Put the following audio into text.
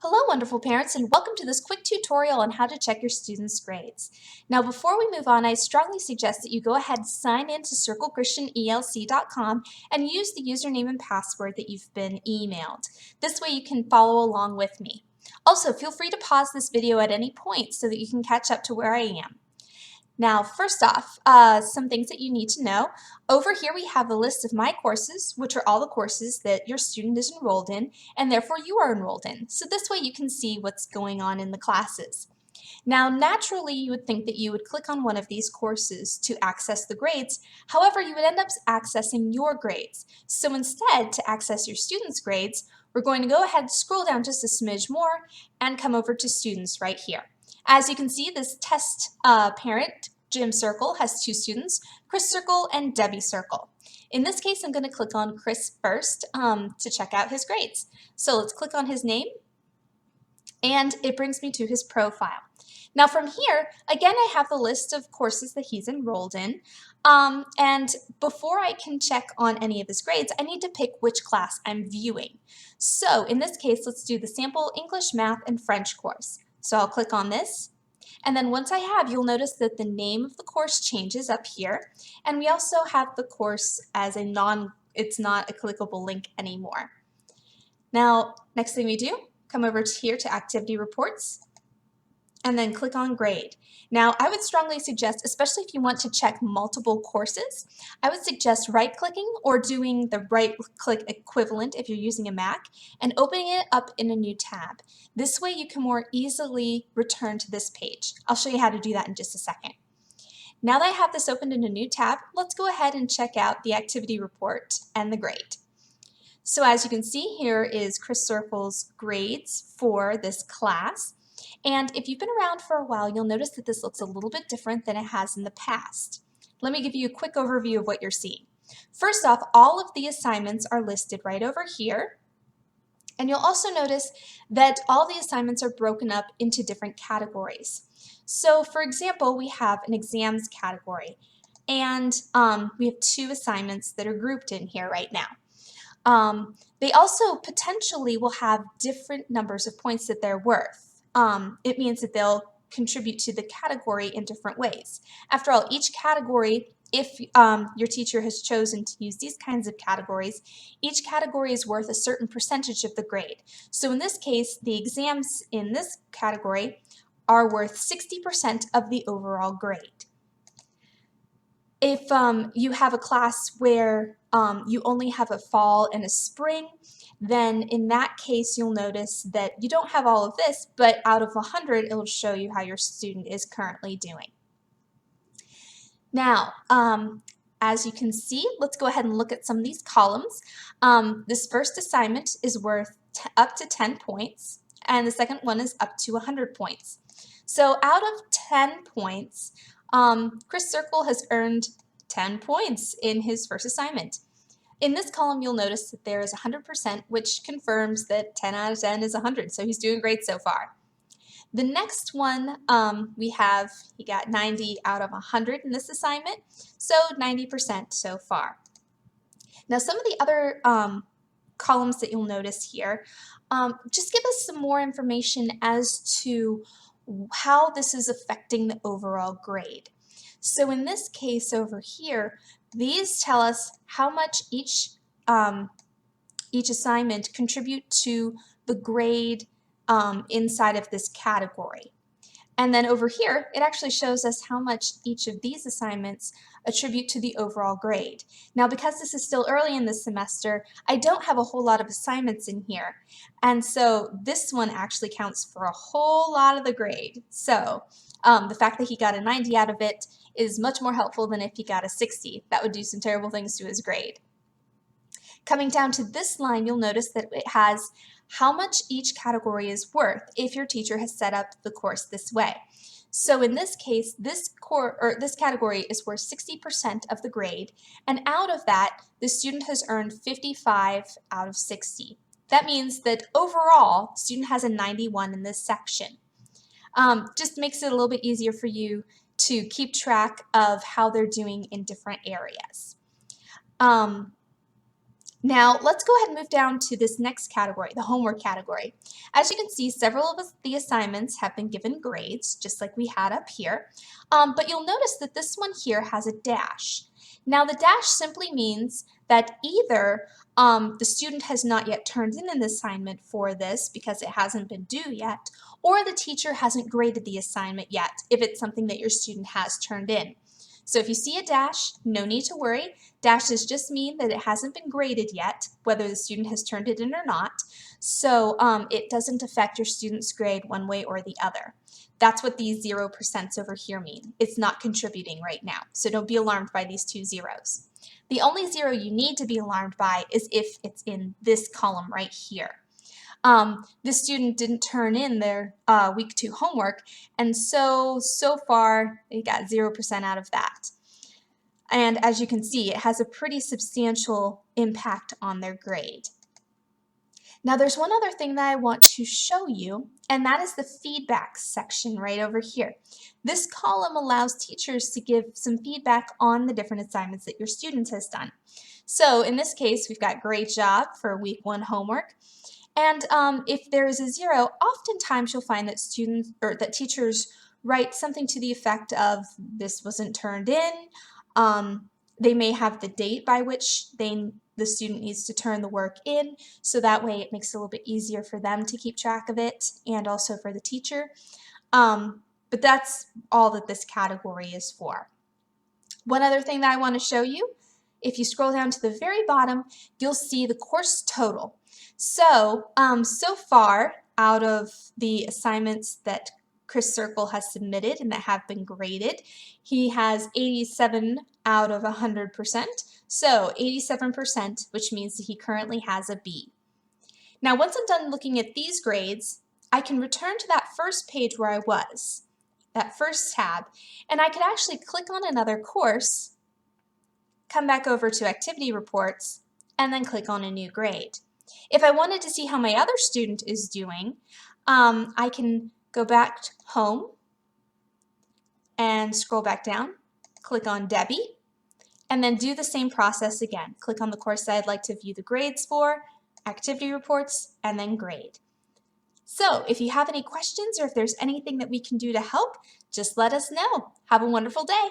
Hello, wonderful parents, and welcome to this quick tutorial on how to check your students' grades. Now, before we move on, I strongly suggest that you go ahead and sign in to CircleChristianELC.com and use the username and password that you've been emailed. This way you can follow along with me. Also, feel free to pause this video at any point so that you can catch up to where I am. Now, first off, some things that you need to know. Over here we have a list of my courses, which are all the courses that your student is enrolled in, and therefore you are enrolled in. So this way you can see what's going on in the classes. Now, naturally, you would think that you would click on one of these courses to access the grades. However, you would end up accessing your grades. So instead, to access your students' grades, we're going to go ahead and scroll down just a smidge more and come over to students right here. As you can see, this test parent, Jim Circle, has two students, Chris Circle and Debbie Circle. In this case, I'm going to click on Chris first to check out his grades. So let's click on his name, and it brings me to his profile. Now from here, again, I have the list of courses that he's enrolled in, and before I can check on any of his grades, I need to pick which class I'm viewing. So in this case, let's do the sample English, Math, and French course. So I'll click on this, and then once I have, you'll notice that the name of the course changes up here, and we also have the course as it's not a clickable link anymore. Now, next thing we do, come over here to Activity Reports, and then click on Grade. Now, I would strongly suggest, especially if you want to check multiple courses, I would suggest right-clicking or doing the right-click equivalent if you're using a Mac and opening it up in a new tab. This way you can more easily return to this page. I'll show you how to do that in just a second. Now that I have this opened in a new tab, let's go ahead and check out the activity report and the grade. So as you can see, here is Chris Circle's grades for this class. And if you've been around for a while, you'll notice that this looks a little bit different than it has in the past. Let me give you a quick overview of what you're seeing. First off, all of the assignments are listed right over here. And you'll also notice that all the assignments are broken up into different categories. So for example, we have an exams category, and we have two assignments that are grouped in here right now. They also potentially will have different numbers of points that they're worth. It means that they'll contribute to the category in different ways. After all, each category, if your teacher has chosen to use these kinds of categories, each category is worth a certain percentage of the grade. So in this case, the exams in this category are worth 60% of the overall grade. If you have a class where you only have a fall and a spring, then in that case you'll notice that you don't have all of this, but out of 100 it'll show you how your student is currently doing. Now, as you can see, let's go ahead and look at some of these columns. This first assignment is worth up to 10 points, and the second one is up to 100 points. So out of 10 points, Chris Circle has earned 10 points in his first assignment. In this column, you'll notice that there is 100%, which confirms that 10 out of 10 is 100, so he's doing great so far. The next one, he got 90 out of 100 in this assignment, so 90% so far. Now, some of the other columns that you'll notice here just give us some more information as to how this is affecting the overall grade. So in this case over here, these tell us how much each assignment contribute to the grade inside of this category. And then over here, it actually shows us how much each of these assignments attribute to the overall grade. Now, because this is still early in the semester, I don't have a whole lot of assignments in here. And so this one actually counts for a whole lot of the grade. So the fact that he got a 90 out of it is much more helpful than if he got a 60. That would do some terrible things to his grade. Coming down to this line, you'll notice that it has how much each category is worth if your teacher has set up the course this way. So in this case, this category is worth 60% of the grade, and out of that, the student has earned 55 out of 60. That means that overall, the student has a 91 in this section. Just makes it a little bit easier for you to keep track of how they're doing in different areas. Now, let's go ahead and move down to this next category, the homework category. As you can see, several of the assignments have been given grades, just like we had up here. But you'll notice that this one here has a dash. Now, the dash simply means that either the student has not yet turned in an assignment for this because it hasn't been due yet, or the teacher hasn't graded the assignment yet if it's something that your student has turned in. So if you see a dash, no need to worry. Dashes just mean that it hasn't been graded yet, whether the student has turned it in or not. So it doesn't affect your student's grade one way or the other. That's what these 0% over here mean. It's not contributing right now. So don't be alarmed by these two zeros. The only zero you need to be alarmed by is if it's in this column right here. This student didn't turn in their week 2 homework, and so far they got 0% out of that. And as you can see, it has a pretty substantial impact on their grade. Now there's one other thing that I want to show you, and that is the feedback section right over here. This column allows teachers to give some feedback on the different assignments that your student has done. So in this case, we've got great job for week 1 homework. And if there is a 0, oftentimes you'll find that students or that teachers write something to the effect of this wasn't turned in. They may have the date by which the student needs to turn the work in, so that way it makes it a little bit easier for them to keep track of it and also for the teacher. But that's all that this category is for. One other thing that I want to show you, if you scroll down to the very bottom, you'll see the course total. So, so far, out of the assignments that Chris Circle has submitted and that have been graded, he has 87 out of 100%. So 87%, which means that he currently has a B. Now, once I'm done looking at these grades, I can return to that first page where I was, that first tab, and I could actually click on another course, come back over to activity reports, and then click on a new grade. If I wanted to see how my other student is doing, I can go back home and scroll back down, click on Debbie, and then do the same process again. Click on the course that I'd like to view the grades for, activity reports, and then grade. So if you have any questions or if there's anything that we can do to help, just let us know. Have a wonderful day.